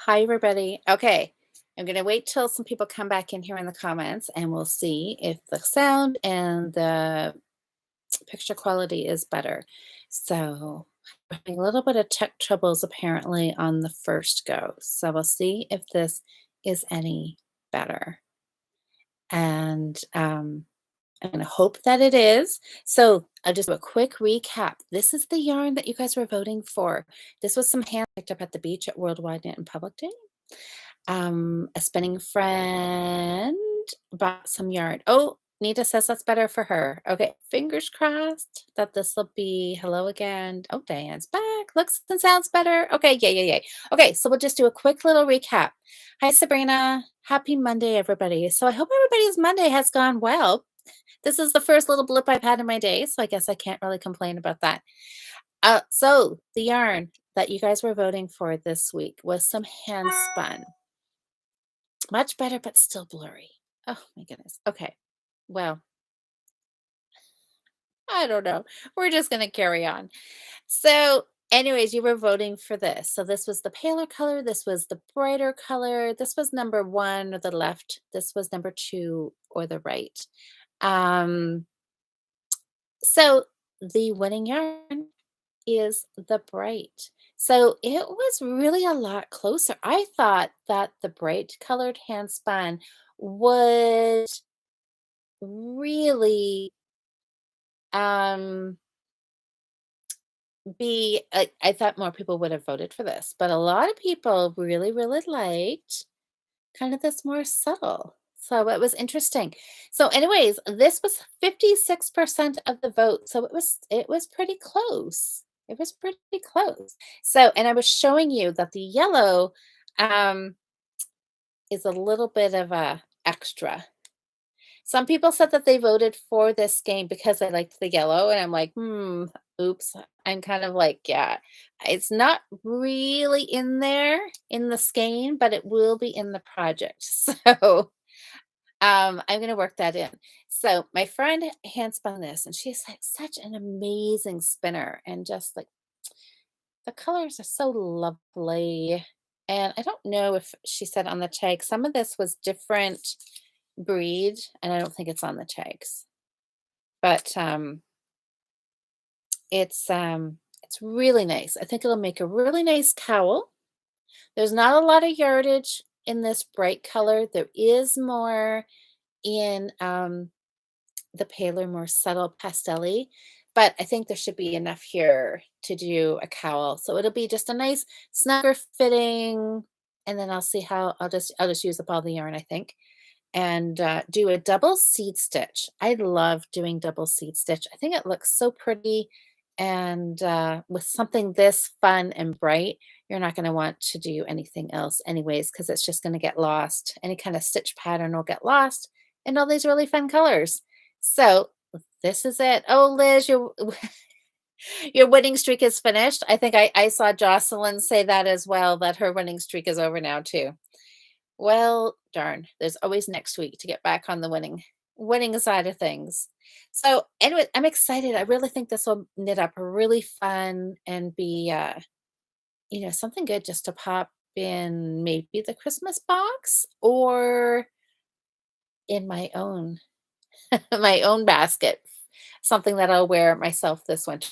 Hi, everybody. Okay, I'm going to wait till some people come back in here in the comments and we'll see if the sound and the picture quality is better. So, having a little bit of tech troubles apparently on the first go. So, we'll see if this is any better. And I'm going to hope that it is. So, I'll just do a quick recap. This is the yarn that you guys were voting for. This was some hand picked up at the beach at Worldwide Knit and Public Day. A spinning friend bought some yarn. Oh, Nita says that's better for her. Okay, fingers crossed that this will be hello again. Oh, Diane's back. Looks and sounds better. Okay, yay. Okay, so we'll just do a quick little recap. Hi, Sabrina. Happy Monday, everybody. So I hope everybody's Monday has gone well. This is the first little blip I've had in my day, so I guess I can't really complain about that. So the yarn that you guys were voting for this week was some hand spun. Much better, but still blurry. Oh my goodness. Okay. Well, I don't know. We're just going to carry on. So, anyways, you were voting for this. So, this was the paler color. This was the brighter color. This was number one or the left. This was number two or the right. Um, so, the winning yarn is the bright. So, it was really a lot closer. I thought that the bright colored hand spun would really um I thought more people would have voted for this, but a lot of people really liked kind of this more subtle. So it was interesting. So anyways, this was 56% of the vote. So it was pretty close. It was pretty close. So and I was showing you that the yellow um is a little bit of a extra. Some people said that they voted for this game because they liked the yellow, and I'm like, oops. I'm kind of like, yeah, it's not really in there in the skein, but it will be in the project. So I'm gonna work that in. So my friend hand spun this, and she's like such an amazing spinner, and just like the colors are so lovely. And I don't know if she said on the tag, some of this was different breed, and I don't think it's on the tags. But it's really nice. I think it'll make a really nice cowl. There's not a lot of yardage in this bright color. There is more in the paler, more subtle pastel but I think there should be enough here to do a cowl. So it'll be just a nice snugger fitting, and then I'll see how I'll just use up all the yarn, I think, and do a double seed stitch. I love doing double seed stitch. I think it looks so pretty. And with something this fun and bright, you're not going to want to do anything else, anyways, because it's just going to get lost. Any kind of stitch pattern will get lost in all these really fun colors. So this is it. Oh, Liz, your your winning streak is finished. I think I saw Jocelyn say that as well, that her winning streak is over now too. Well, darn, there's always next week to get back on the winning side of things. So anyway, I'm excited. I really think this will knit up really fun and be something good just to pop in maybe the Christmas box or in my own my own basket. Something that I'll wear myself this winter.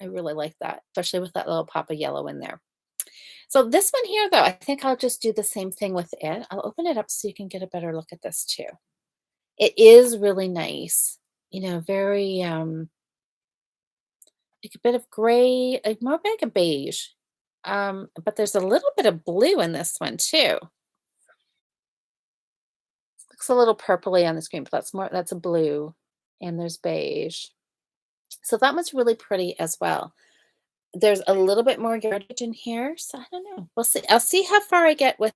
I really like that, especially with that little pop of yellow in there. So this one here, though, I think I'll just do the same thing with it. I'll open it up so you can get a better look at this too. It is really nice, very like a bit of gray, like more like a beige. But there's a little bit of blue in this one too. Looks a little purpley on the screen, but that's a blue, and there's beige. So that one's really pretty as well. There's a little bit more yardage in here, so I don't know. We'll see. I'll see how far I get with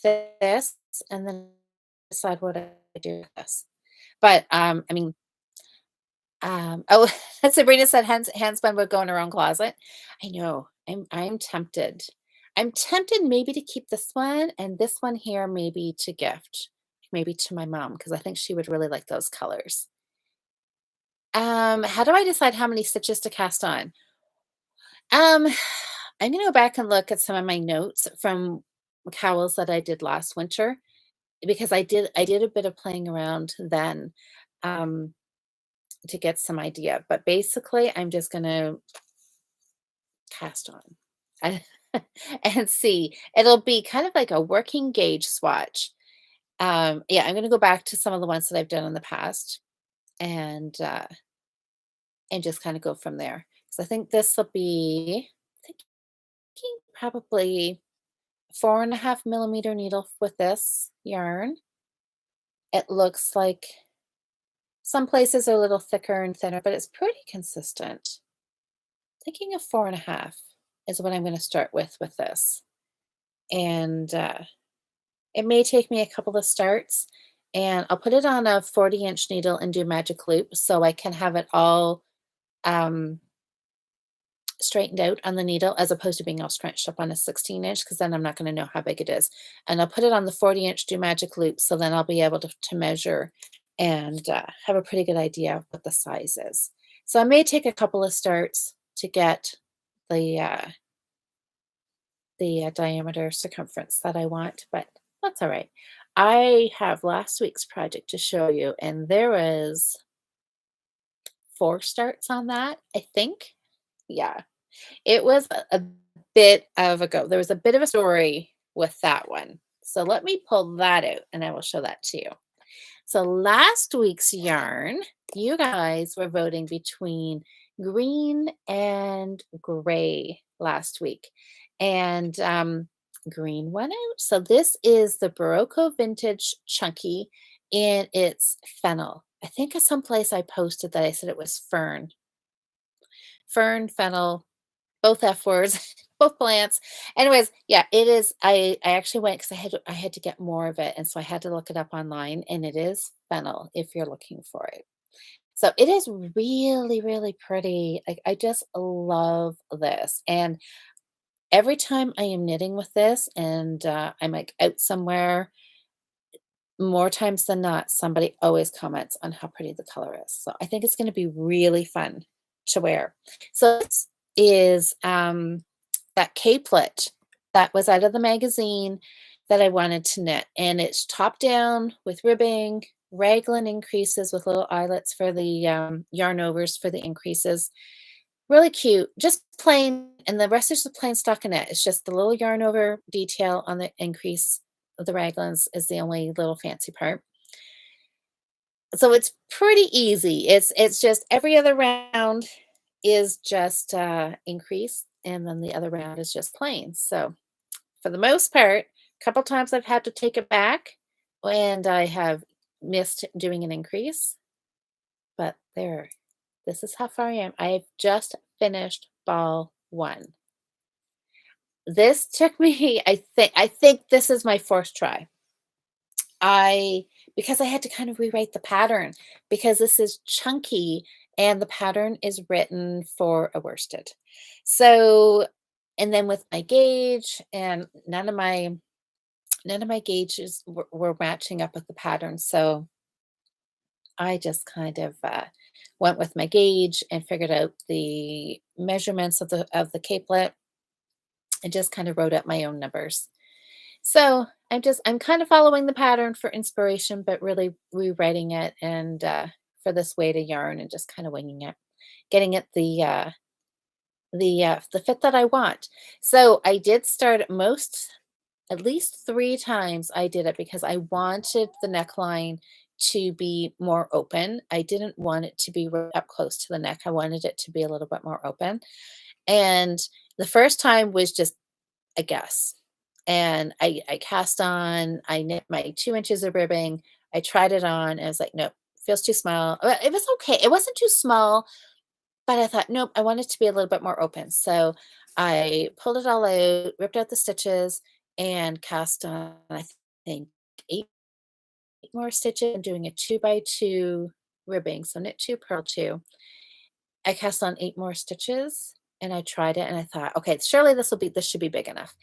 this, and then decide what I do with this. But I mean, oh, Sabrina said handspun would go in her own closet. I know. I'm tempted. I'm tempted maybe to keep this one and this one here maybe to gift, maybe to my mom because I think she would really like those colors. How do I decide how many stitches to cast on? Um, I'm gonna go back and look at some of my notes from cowls that I did last winter because I did a bit of playing around then, um, to get some idea, but basically, I'm just gonna cast on and and see. It'll be kind of like a working gauge swatch. Yeah, I'm gonna go back to some of the ones that I've done in the past and just kinda go from there. So I think this'll be thinking probably 4.5 millimeter needle with this yarn. It looks like some places are a little thicker and thinner, but it's pretty consistent. Thinking of 4.5 is what I'm gonna start with this, and, it may take me a couple of starts, and I'll put it on a 40-inch needle and do magic loop so I can have it all, um, straightened out on the needle as opposed to being all scrunched up on a 16-inch, because then I'm not gonna know how big it is, and I'll put it on the 40-inch, do magic loop, so then I'll be able to measure and, have a pretty good idea of what the size is. So I may take a couple of starts to get the, diameter circumference that I want, but that's all right. I have last week's project to show you, and there was 4 starts on that, I think. Yeah, it was a bit of a go. There was a bit of a story with that one. So let me pull that out and I will show that to you. So last week's yarn, you guys were voting between green and gray last week. And green won out. So this is the Barocco Vintage Chunky and it's fennel. I think at some place I posted that I said it was fern. Fern, fennel, both F words, both plants. Anyways, yeah, it is. I actually went because I had to get more of it, and so I had to look it up online, and it is fennel if you're looking for it. So it is really, really pretty. Like I just love this, and every time I am knitting with this, and I'm like out somewhere, more times than not, somebody always comments on how pretty the color is. So I think it's going to be really fun to wear. So this is that capelet that was out of the magazine that I wanted to knit. And it's top down with ribbing, raglan increases with little eyelets for the yarn overs for the increases. Really cute, just plain, and the rest is just plain stockinette. It's just the little yarn over detail on the increase of the raglans is the only little fancy part. So it's pretty easy. It's just every other round is just increase, and then the other round is just plain. So for the most part, a couple times I've had to take it back, and I have missed doing an increase, but there. This is how far I am. I've just finished ball 1. This took me, I think this is my 4th try. I because I had to kind of rewrite the pattern because this is chunky and the pattern is written for a worsted. So, and then with my gauge and none of my gauges were matching up with the pattern. So I just kind of went with my gauge and figured out the measurements of the capelet and just kind of wrote up my own numbers. So I'm kind of following the pattern for inspiration, but really rewriting it and for this weight of yarn and just kind of winging it, getting it the fit that I want. So I did start at least 3 times I did it because I wanted the neckline to be more open. I didn't want it to be right up close to the neck. I wanted it to be a little bit more open. And the first time was just a guess. And I cast on, I knit my 2 inches of ribbing. I tried it on. And I was like, nope, feels too small. It was okay. It wasn't too small, but I thought, nope, I want it to be a little bit more open. So I pulled it all out, ripped out the stitches, and cast on, I think, 8 more stitches. I'm doing a 2 by 2 ribbing. So knit 2, purl 2. I cast on 8 more stitches and I tried it and I thought, okay, surely this should be big enough.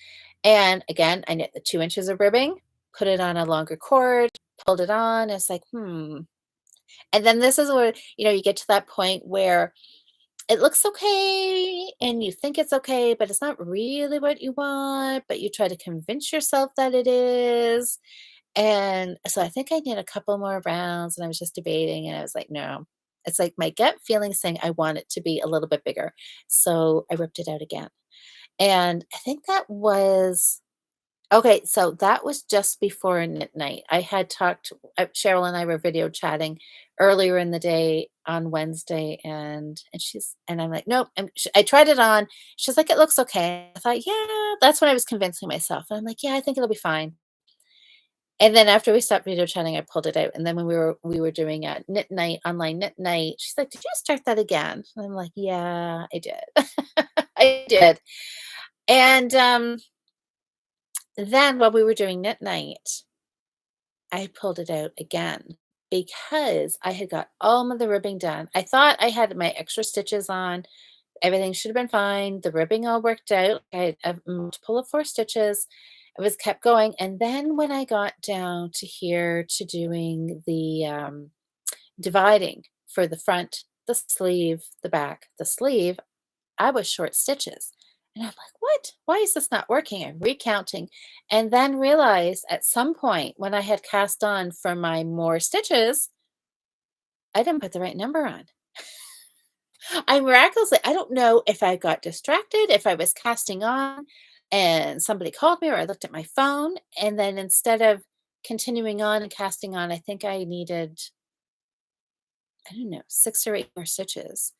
And again, I knit the 2 inches of ribbing, put it on a longer cord, pulled it on. It's like, hmm. And then this is where, you get to that point where it looks okay and you think it's okay, but it's not really what you want, but you try to convince yourself that it is. And so I think I need a couple more rounds and I was just debating and I was like, no. It's like my gut feeling saying I want it to be a little bit bigger. So I ripped it out again. And I think that was okay, so that was just before knit night. I had talked Cheryl and I were video chatting earlier in the day on Wednesday, and I'm like, "Nope," I tried it on. She's like, "It looks okay." I thought, "Yeah," that's when I was convincing myself, and I'm like, "Yeah, I think it'll be fine." And then after we stopped video chatting, I pulled it out, and then when we were doing a knit night, online knit night, she's like, "Did you start that again?" And I'm like, "Yeah, I did." I did. And, then while we were doing knit night I pulled it out again because I had got all of the ribbing done. I thought I had my extra stitches on. Everything should have been fine. The ribbing all worked out. I had a multiple of 4 stitches. I was kept going. And then when I got down to here to doing the dividing for the front, the sleeve, the back, the sleeve, I was short stitches. And I'm like, what? Why is this not working? I'm recounting and then realized at some point when I had cast on for my more stitches, I didn't put the right number on. I miraculously, I don't know if I got distracted, if I was casting on and somebody called me or I looked at my phone. And then instead of continuing on and casting on, I think I needed, I don't know, 6 or 8 more stitches.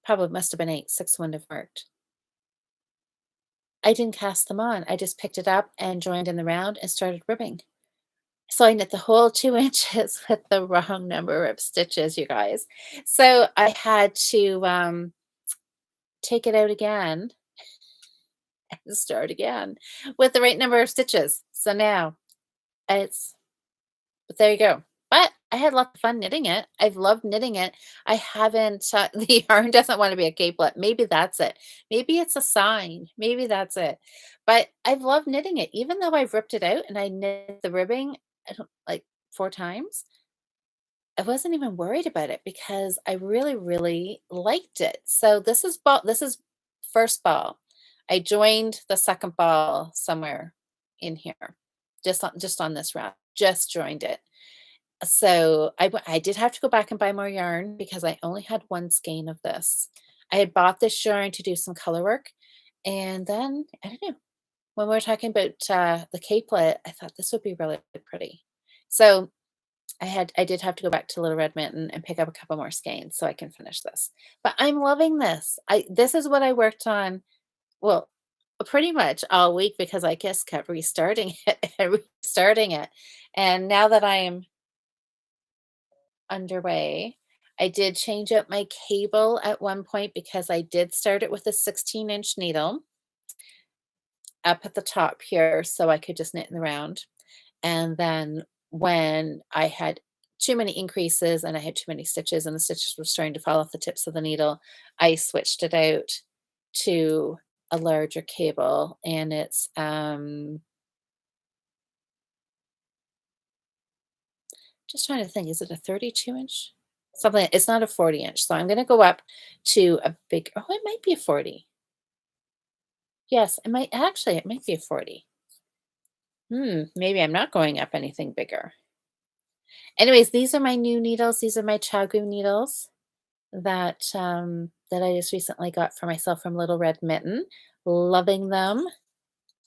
Probably must have been 8. 6 wouldn't have worked. I didn't cast them on. I just picked it up and joined in the round and started ribbing. So I knit the whole 2 inches with the wrong number of stitches, you guys. So I had to, take it out again and start again with the right number of stitches. So now it's but there you go. But I had lots of fun knitting it. I've loved knitting it. I haven't, the yarn doesn't want to be a capelet. Maybe that's it. Maybe it's a sign. Maybe that's it. But I've loved knitting it, even though I've ripped it out and I knit the ribbing, I don't like 4 times. I wasn't even worried about it because I really, really liked it. So this is first ball. I joined the second ball somewhere in here, just on this round. Just joined it. So I did have to go back and buy more yarn because I only had 1 skein of this. I had bought this yarn to do some color work, and then, I don't know, when we were talking about, the capelet, I thought this would be really pretty. So, I did have to go back to Little Red Mitten and pick up a couple more skeins so I can finish this. But I'm loving this. I This is what I worked on, well, pretty much all week because I just kept restarting it and restarting it. And now that I am underway. I did change up my cable at one point because I did start it with a 16-inch needle up at the top here so I could just knit in the round. And then when I had too many increases and I had too many stitches and the stitches were starting to fall off the tips of the needle, I switched it out to a larger cable and it's just trying to think, is it a 32-inch? Something, it's not a 40-inch. So I'm going to go up to a big, oh, it might be a 40. Yes, it might be a 40. Maybe I'm not going up anything bigger. Anyways, these are my new needles. These are my CHAOGO needles that I just recently got for myself from Little Red Mitten. Loving them.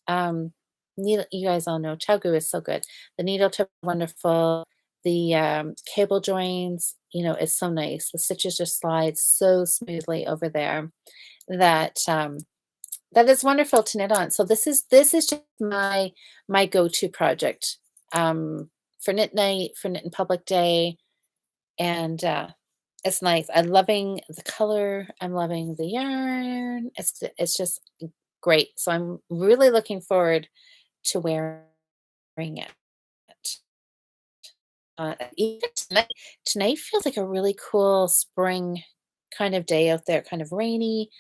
Um, Needle, you guys all know CHAOGO is so good. The needle tip wonderful. The cable joins, is so nice. The stitches just slide so smoothly over there that that is wonderful to knit on. So this is just my go-to project for knit night, for knit in public day, and it's nice. I'm loving the color. I'm loving the yarn. It's just great. So I'm really looking forward to wearing it. Even tonight feels like a really cool spring kind of day out there, kind of rainy,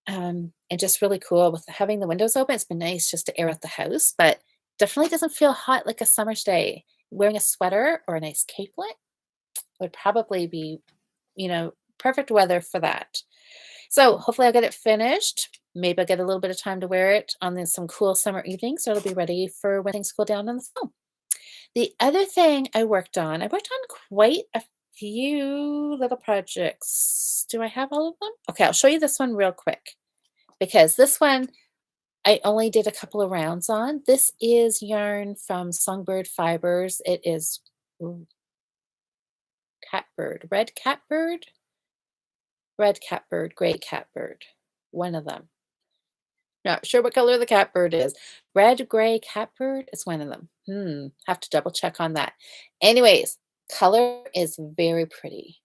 and just really cool with having the windows open. It's been nice just to air out the house, but definitely doesn't feel hot like a summer's day. Wearing a sweater or a nice capelet would probably be, perfect weather for that. So hopefully I'll get it finished. Maybe I'll get a little bit of time to wear it on some cool summer evenings, so it'll be ready for when things cool down in the fall. The other thing I worked on quite a few little projects. Do I have all of them? Okay, I'll show you this one real quick because this one I only did a couple of rounds on. This is yarn from Songbird Fibers. It is red catbird, gray catbird, one of them. Not sure what color the catbird is. Red, gray catbird is one of them. Have to double check on that. Anyways, color is very pretty.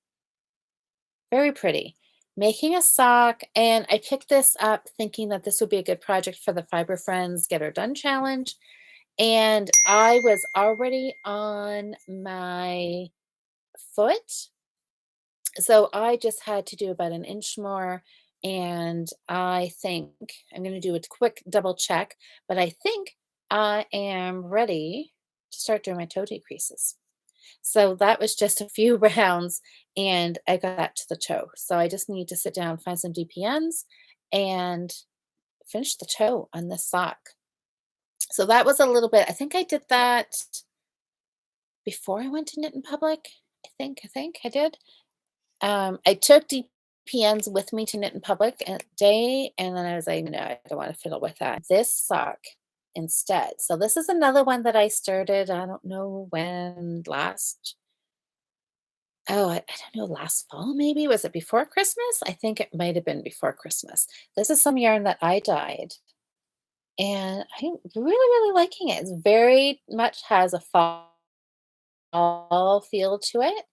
Very pretty. Making a sock, and I picked this up thinking that this would be a good project for the Fiber Friends Get Her Done challenge. And I was already on my foot. So I just had to do about an inch more. And I think I'm going to do a quick double check, but I think I am ready to start doing my toe decreases. So that was just a few rounds and I got that to the toe. So I just need to sit down, find some DPNs and finish the toe on this sock. So that was a little bit, I think I did that before I went to Knit in Public. I think I did. I took DPNs with me to Knit in Public a day, and then I was like, no, I don't want to fiddle with that. This sock instead. So this is another one that I started, I don't know when last. Oh, I don't know, last fall maybe? Was it before Christmas? I think it might have been before Christmas. This is some yarn that I dyed, and I'm really, really liking it. It's very much has a fall feel to it.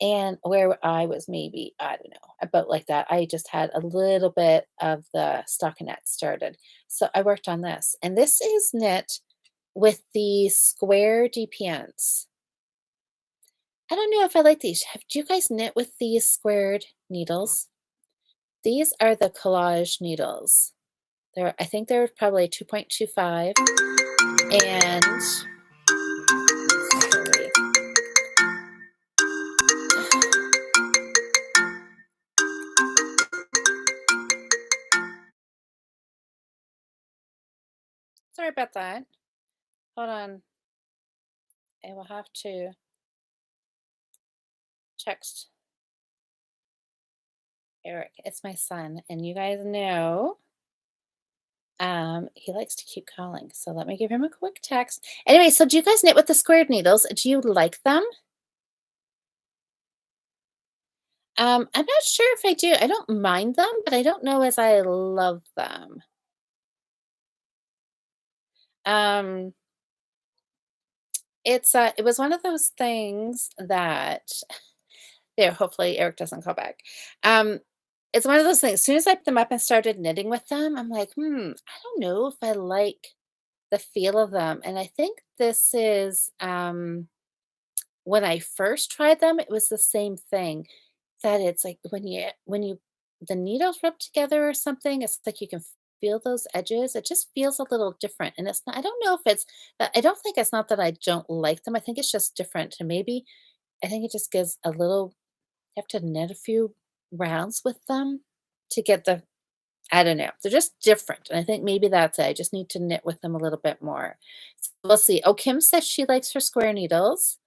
And where I was maybe, I don't know, about like that, I just had a little bit of the stockinette started. So I worked on this. And this is knit with the square DPNs. I don't know if I like these. Do you guys knit with these squared needles? These are the collage needles. I think they're probably 2.25. And sorry. Sorry about that. Hold on. I will have to text Eric. It's my son, and you guys know he likes to keep calling. So let me give him a quick text. Anyway, so do you guys knit with the squared needles? Do you like them? I'm not sure if I do. I don't mind them, but I don't know as I love them. Um, it was one of those things that there, hopefully Eric doesn't call back. Um, it's one of those things. As soon as I put them up and started knitting with them, I'm like, I don't know if I like the feel of them. And I think this is when I first tried them, it was the same thing that it's like when you the needles rub together or something, it's like you can feel those edges. It just feels a little different. And it's not, I don't know if it's I don't think it's not that I don't like them. I think it's just different. And maybe I think it just gives a little you have to knit a few rounds with them to get the I don't know. They're just different. And I think maybe that's it. I just need to knit with them a little bit more. So we'll see. Oh, Kim says she likes her square needles.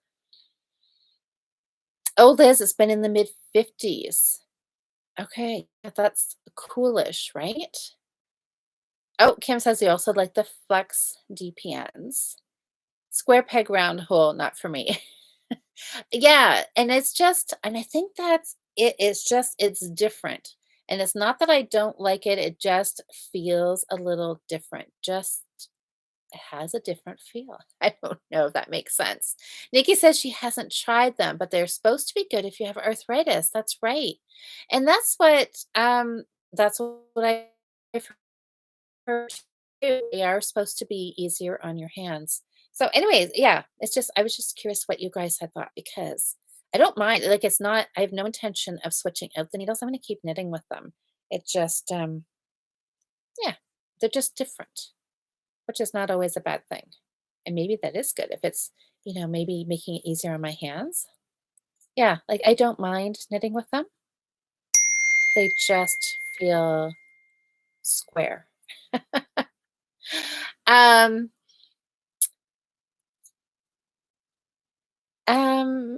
Oh, Liz, it's been in the mid 50s. Okay, that's coolish, right? Oh, Kim says you also like the flex DPNs. Square peg round hole, not for me. Yeah, and it's just and I think that's it is just it's different. And it's not that I don't like it, it just feels a little different. Just it has a different feel. I don't know if that makes sense. Nikki says she hasn't tried them, but they're supposed to be good if you have arthritis. That's right. And that's what I've heard too. They are supposed to be easier on your hands. So anyways, yeah, it's just I was just curious what you guys had thought because I don't mind. Like it's not I have no intention of switching out the needles. I'm gonna keep knitting with them. It just yeah, they're just different, which is not always a bad thing. And maybe that is good if it's, maybe making it easier on my hands. Yeah, like I don't mind knitting with them. They just feel square. Um,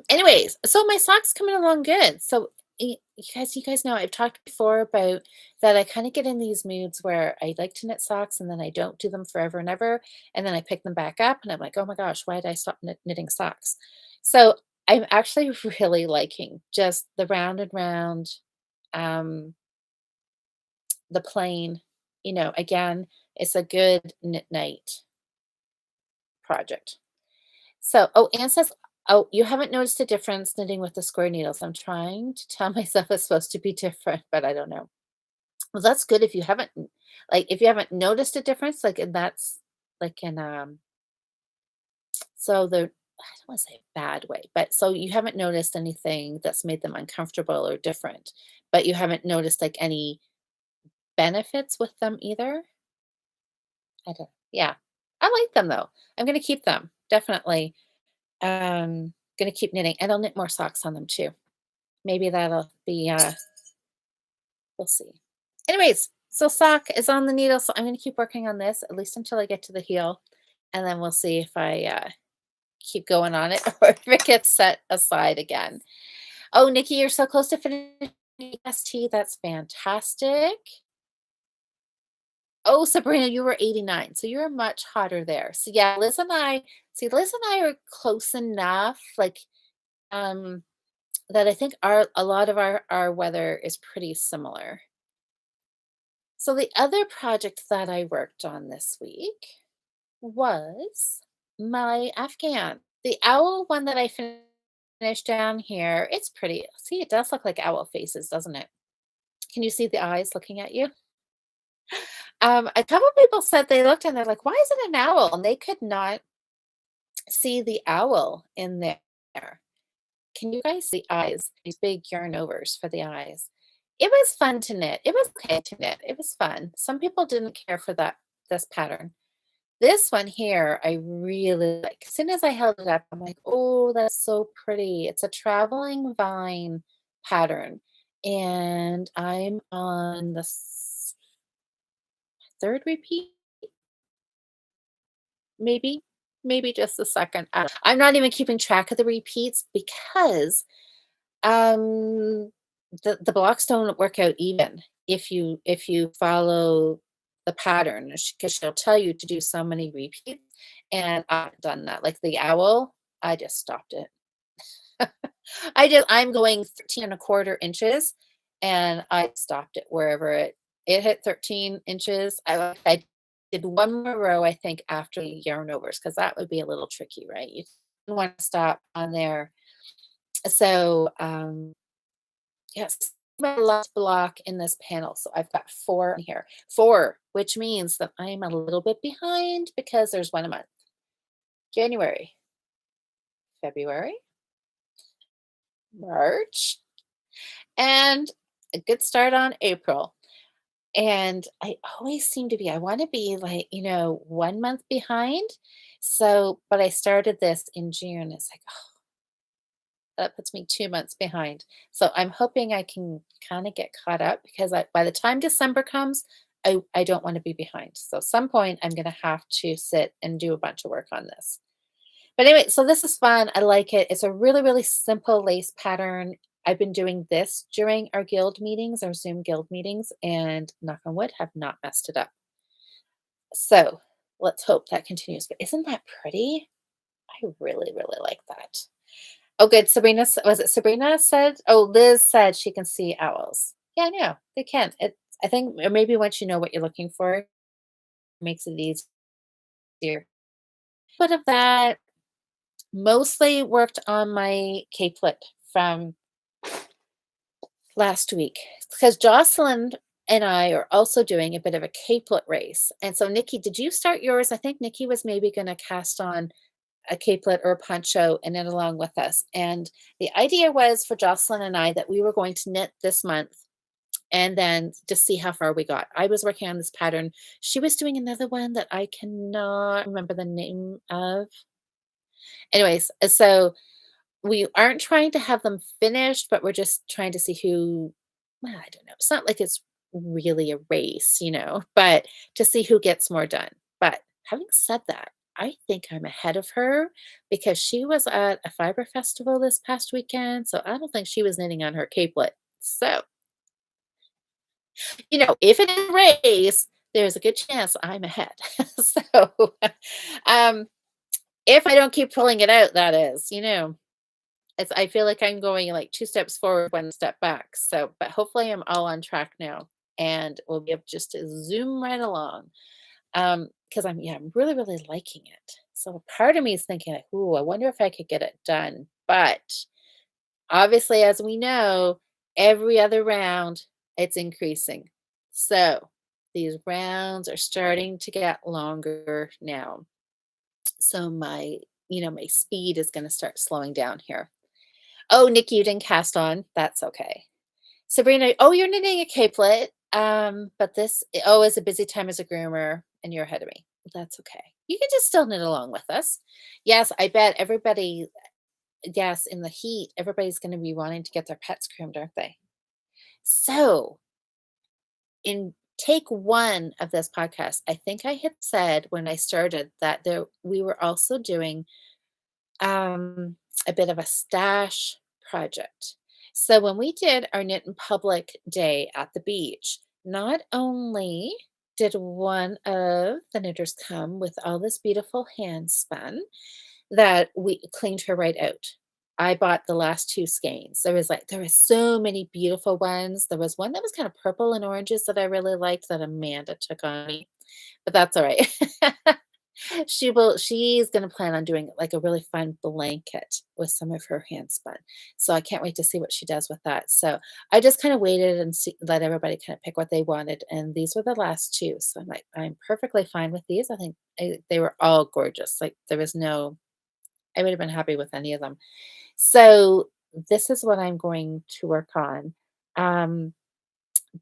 anyways, so my sock's coming along good. So you guys know I've talked before about that I kind of get in these moods where I like to knit socks and then I don't do them forever and ever. And then I pick them back up and I'm like, oh my gosh, why did I stop knitting socks? So I'm actually really liking just the round and round, um, the plain, again, it's a good knit night project. So, oh, Anne says, "Oh, you haven't noticed a difference knitting with the square needles." I'm trying to tell myself it's supposed to be different, but I don't know. Well, that's good if you haven't if you haven't noticed a difference, like, and that's like in, so the I don't wanna say bad way, but so you haven't noticed anything that's made them uncomfortable or different, but you haven't noticed, like, any benefits with them either? I don't yeah. I like them though. I'm gonna keep them, definitely. Gonna keep knitting, and I'll knit more socks on them too. Maybe that'll be, we'll see. Anyways, so sock is on the needle, so I'm gonna keep working on this at least until I get to the heel, and then we'll see if I, keep going on it or if it gets set aside again. Oh, Nikki, you're so close to finishing ST. That's fantastic. Oh, Sabrina, you were 89, so you're much hotter there. So yeah, Liz and I are close enough, like, um, that I think a lot of our weather is pretty similar. So the other project that I worked on this week was my Afghan. The owl one that I finished down here, it's pretty. See, it does look like owl faces, doesn't it? Can you see the eyes looking at you? A couple people said they looked and they're like, why is it an owl? And they could not see the owl in there. Can you guys see eyes? These big yarn overs for the eyes. It was fun to knit. It was okay to knit. It was fun. Some people didn't care for this pattern. This one here, I really like. As soon as I held it up, I'm like, oh, that's so pretty. It's a traveling vine pattern. And I'm on the third repeat, maybe, maybe just the second. I'm not even keeping track of the repeats because Um, the blocks don't work out even if you follow the pattern, because she'll tell you to do so many repeats, and I've done that. Like the owl, I just stopped it. I'm going 13 and a quarter inches, and I stopped it wherever it hit 13 inches. I did one more row, I think, after the yarn overs, because that would be a little tricky, right? You don't want to stop on there. So, yes, my last block in this panel, so I've got 4 in here. 4, which means that I'm a little bit behind because there's 1 a month. January, February, March, and a good start on April. And I always seem to be I wanna be, like, 1 month behind. So but I started this in June. It's like, that puts me 2 months behind. So I'm hoping I can kinda get caught up because by the time December comes, I don't wanna be behind. So some point, I'm gonna have to sit and do a bunch of work on this. But anyway, so this is fun. I like it. It's a really, really simple lace pattern. I've been doing this during our guild meetings, our Zoom guild meetings, and knock on wood, have not messed it up. So let's hope that continues. But isn't that pretty? I really, really like that. Oh, good. Was it Sabrina said? Oh, Liz said she can see owls. Yeah, I know they can. I think, or maybe once you know what you're looking for, it makes it easier. But of that, mostly worked on my capelet from last week because Jocelyn and I are also doing a bit of a capelet race. And so, Nikki, did you start yours? I think Nikki was maybe going to cast on a capelet or a poncho and knit along with us. And the idea was for Jocelyn and I that we were going to knit this month and then just see how far we got. I was working on this pattern. She was doing another one that I cannot remember the name of. Anyways, so we aren't trying to have them finished, but we're just trying to see who well, I don't know. It's not like it's really a race, but to see who gets more done. But having said that, I think I'm ahead of her because she was at a fiber festival this past weekend. So I don't think she was knitting on her capelet. So, if it is a race, there's a good chance I'm ahead. So, um, if I don't keep pulling it out, that is, I feel like I'm going like 2 steps forward, 1 step back. So, but hopefully I'm all on track now and we'll be able just to zoom right along. Because I'm really, really liking it. So part of me is thinking like, "Ooh, I wonder if I could get it done." But obviously, as we know, every other round it's increasing. So these rounds are starting to get longer now. So my speed is going to start slowing down here. Oh, Nikki, you didn't cast on. That's okay. Sabrina, oh, you're knitting a capelet. But is a busy time as a groomer, and you're ahead of me. That's okay. You can just still knit along with us. Yes, I bet everybody, yes, in the heat, everybody's going to be wanting to get their pets groomed, aren't they? So, in take one of this podcast, I think I had said when I started that we were also doing um, a bit of a stash project. So when we did our Knit in Public day at the beach, not only did one of the knitters come with all this beautiful hand spun that we cleaned her right out. I bought the last two skeins. There was so many beautiful ones. There was one that was kind of purple and oranges that I really liked that Amanda took on me, but that's all right. She's gonna plan on doing, like, a really fun blanket with some of her hand spun. So I can't wait to see what she does with that. So I just kinda waited and let everybody kinda pick what they wanted, and these were the last 2. So I'm like, "I'm perfectly fine with these." I think they were all gorgeous. Like, there was no I would have been happy with any of them. So this is what I'm going to work on. Um,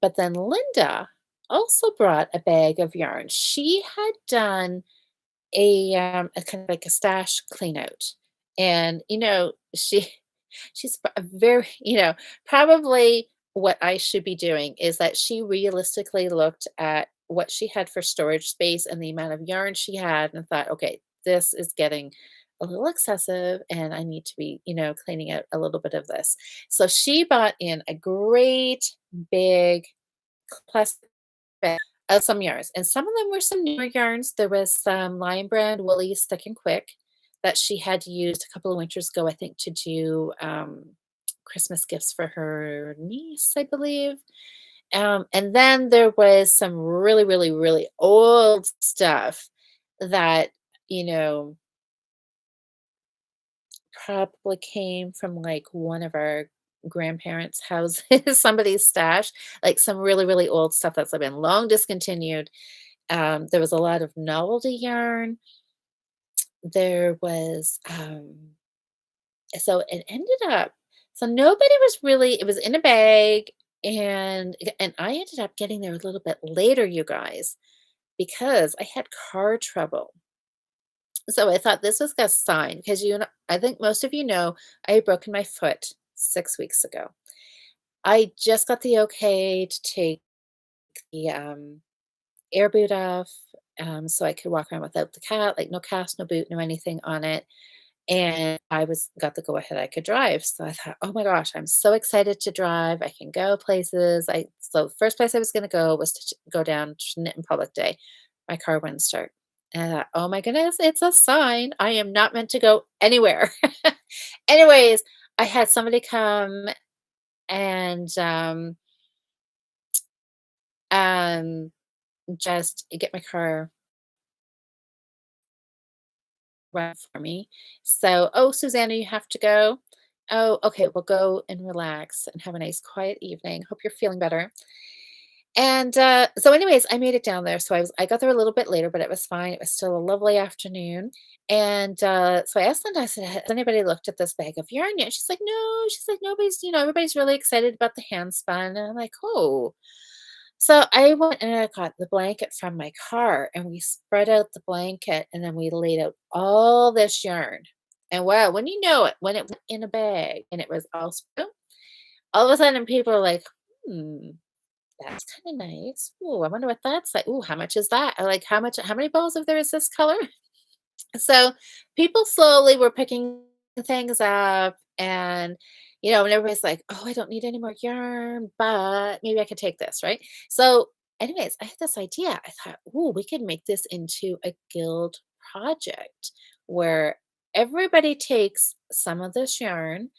but then Linda also brought a bag of yarn. She had done a kind of like a stash clean out. And, she's a very, probably what I should be doing is that she realistically looked at what she had for storage space and the amount of yarn she had and thought, okay, this is getting a little excessive and I need to be, cleaning out a little bit of this. So she bought in a great big plastic some yarns, and some of them were some newer yarns. There was some Lion Brand Woolly Stick and Quick that she had used a couple of winters ago, I think, to do, Christmas gifts for her niece, I believe. And then there was some really, really, really old stuff that, you know, probably came from, like, one of our grandparents' houses, somebody's stash, like, some really, really old stuff that's been long discontinued. There was a lot of novelty yarn. There was, so it ended up so nobody was really it was in a bag, and I ended up getting there a little bit later, you guys, because I had car trouble. So I thought this was a sign because I think most of you know I had broken my foot 6 weeks ago. I just got the okay to take the, air boot off, so I could walk around without the cat, like, no cast, no boot, no anything on it, and I got the go ahead I could drive, so I thought, "Oh my gosh, I'm so excited to drive, I can go places." The first place I was gonna go was to go down to Knit in Public Day. My car wouldn't start, and I thought, "Oh my goodness, it's a sign. I am not meant to go anywhere." Anyways, I had somebody come and, um, just get my car run for me. So, "Oh, Susanna, you have to go?" "Oh, okay, well, go and relax and have a nice quiet evening. Hope you're feeling better." And, so anyways, I made it down there. So I got there a little bit later, but it was fine. It was still a lovely afternoon. And, so I asked Linda, I said, "Has anybody looked at this bag of yarn yet?" She's like, "No." She's like, "Nobody's, everybody's really excited about the hand spun." And I'm like, "Oh." So I went and I got the blanket from my car and we spread out the blanket and then we laid out all this yarn. And wow, when you know it, when it went in a bag and it was all spread out, all of a sudden people are like, Hmm, that's kinda nice. Ooh, I wonder what that's like. Ooh, how much is that? Like, how many balls of there is this color? So, people slowly were picking things up and, and everybody's like, "Oh, I don't need any more yarn, but maybe I could take this," right? So, anyways, I had this idea. I thought, "Ooh, we could make this into a guild project where everybody takes some of this yarn,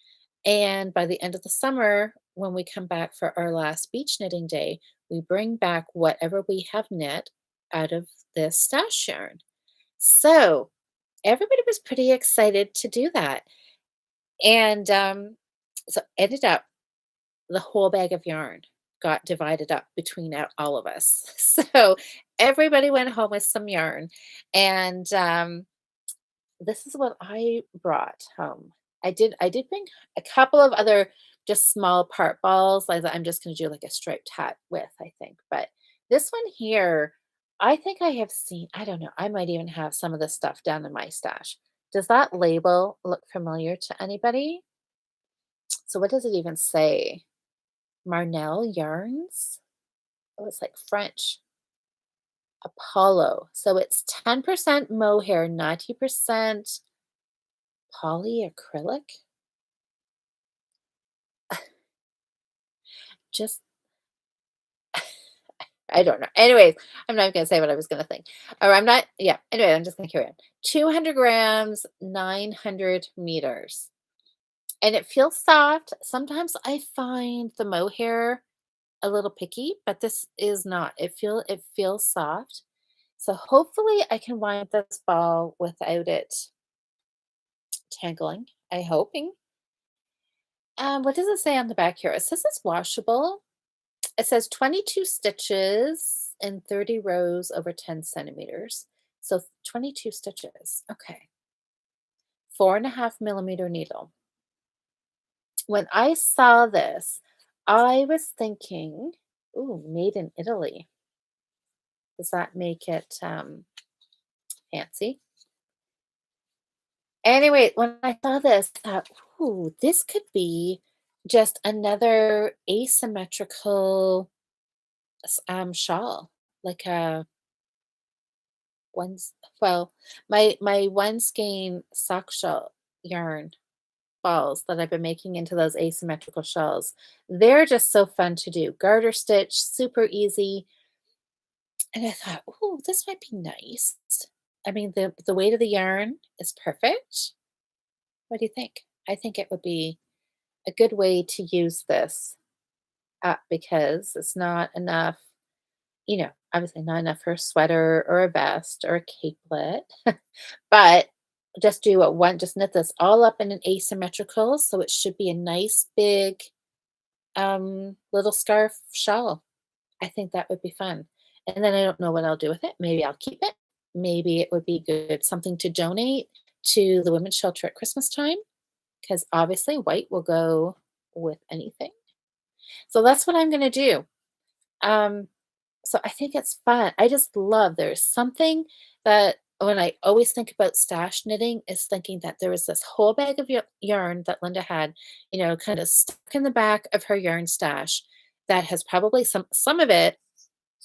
and by the end of the summer, when we come back for our last beach knitting day, we bring back whatever we have knit out of this stash yarn." So, everybody was pretty excited to do that, and, so ended up the whole bag of yarn got divided up between all of us. So, everybody went home with some yarn, and, this is what I brought home. I did bring a couple of other just small part balls, like, that I'm just gonna do, like, a striped hat with, I think, but this one here, I think I have seen I don't know, I might even have some of this stuff down in my stash. Does that label look familiar to anybody? So what does it even say? Marnell Yarns? Oh, it's like French. Apollo. So it's 10% mohair, 90% polyacrylic? Just I don't know. Anyways, I'm not gonna say what I was gonna think. Or I'm not yeah, anyway, I'm just gonna carry on. 200 grams, 900 meters. And it feels soft. Sometimes I find the mohair a little picky, but this is not. It feels soft. So hopefully I can wind this ball without it tangling. I hoping. What does it say on the back here? It says it's washable. It says 22 stitches and 30 rows over 10 centimeters. So 22 stitches. Okay. 4.5 millimeter needle. When I saw this, I was thinking, ooh, made in Italy. Does that make it fancy? Anyway, when I saw this, I thought, ooh, this could be just another asymmetrical shawl, like a one's well, my one skein sock shawl yarn balls that I've been making into those asymmetrical shells. They're just so fun to do. Garter stitch, super easy. And I thought, oh, this might be nice. I mean, the weight of the yarn is perfect. What do you think? I think it would be a good way to use this because it's not enough, obviously not enough for a sweater or a vest or a capelet, but just do it one, just knit this all up in an asymmetrical. So it should be a nice big little scarf shawl. I think that would be fun. And then I don't know what I'll do with it. Maybe I'll keep it. Maybe it would be good something to donate to the women's shelter at Christmas time because obviously white will go with anything. So that's what I'm going to do. Um, so I think it's fun. I just love there's something that when I always think about stash knitting is thinking that there was this whole bag of yarn that Linda had, kind of stuck in the back of her yarn stash that has probably some of it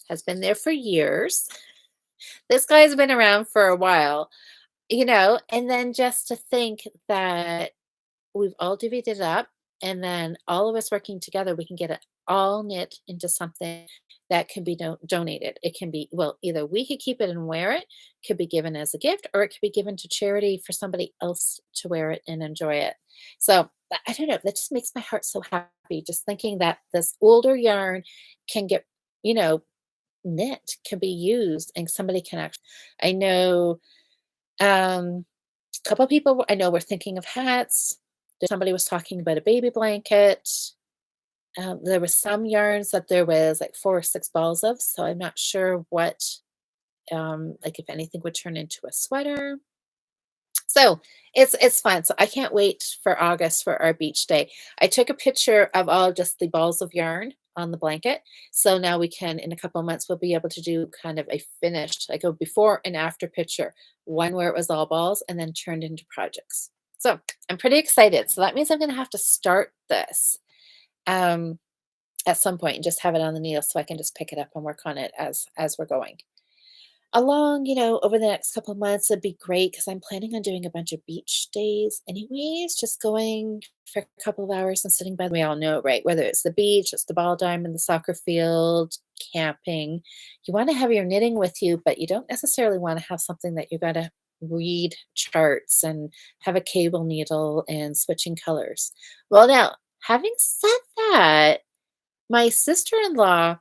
has been there for years. This guy's been around for a while, and then just to think that we've all divvied it up, and then all of us working together, we can get it all knit into something that can be donated. It can be, well, either we could keep it and wear it, could be given as a gift, or it could be given to charity for somebody else to wear it and enjoy it. So I don't know. That just makes my heart so happy. Just thinking that this older yarn can get, you know, knit, can be used, and somebody can actually. I know um, a couple people I know were thinking of hats. Somebody was talking about a baby blanket. There was some yarns that there was like 4 or 6 balls of, so I'm not sure what, like if anything would turn into a sweater. So it's fun. So I can't wait for August for our beach day. I took a picture of all just the balls of yarn on the blanket. So now we can, in a couple of months, we'll be able to do kind of a finished, like a before and after picture, one where it was all balls and then turned into projects. So I'm pretty excited. So that means I'm going to have to start this. Um, at some point and just have it on the needle so I can just pick it up and work on it as we're going along, over the next couple of months. It'd be great because I'm planning on doing a bunch of beach days anyways, just going for a couple of hours and sitting by. We all know, right? Whether it's the beach, it's the ball diamond, the soccer field, camping. You want to have your knitting with you, but you don't necessarily want to have something that you got to read charts and have a cable needle and switching colors. Well, now, having said that, my sister-in-law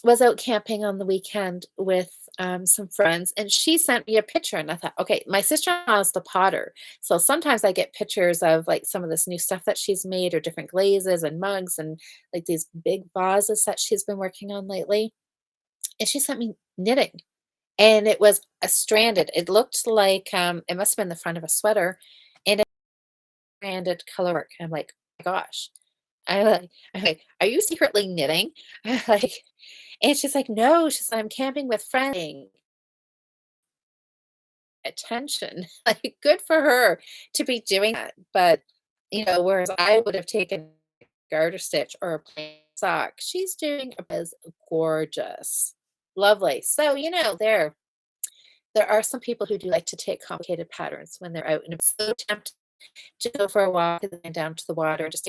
was out camping on the weekend with, some friends, and she sent me a picture, and I thought, "Okay," my sister-in-law is the potter, so sometimes I get pictures of, like, some of this new stuff that she's made or different glazes and mugs and, like, these big vases that she's been working on lately, and she sent me knitting, and it was a stranded it looked like, it must've been the front of a sweater, and it's stranded color work, and I'm like, "Oh my gosh." I'm like, "Are you secretly knitting?" Like, and she's like, "No," she's like, "I'm camping with friends." Attention. Like, good for her to be doing that, but, whereas I would have taken garter stitch or a plain sock, she's doing is gorgeous. Lovely. So, there are some people who do like to take complicated patterns when they're out, and I'm so tempted to go for a walk and then down to the water just to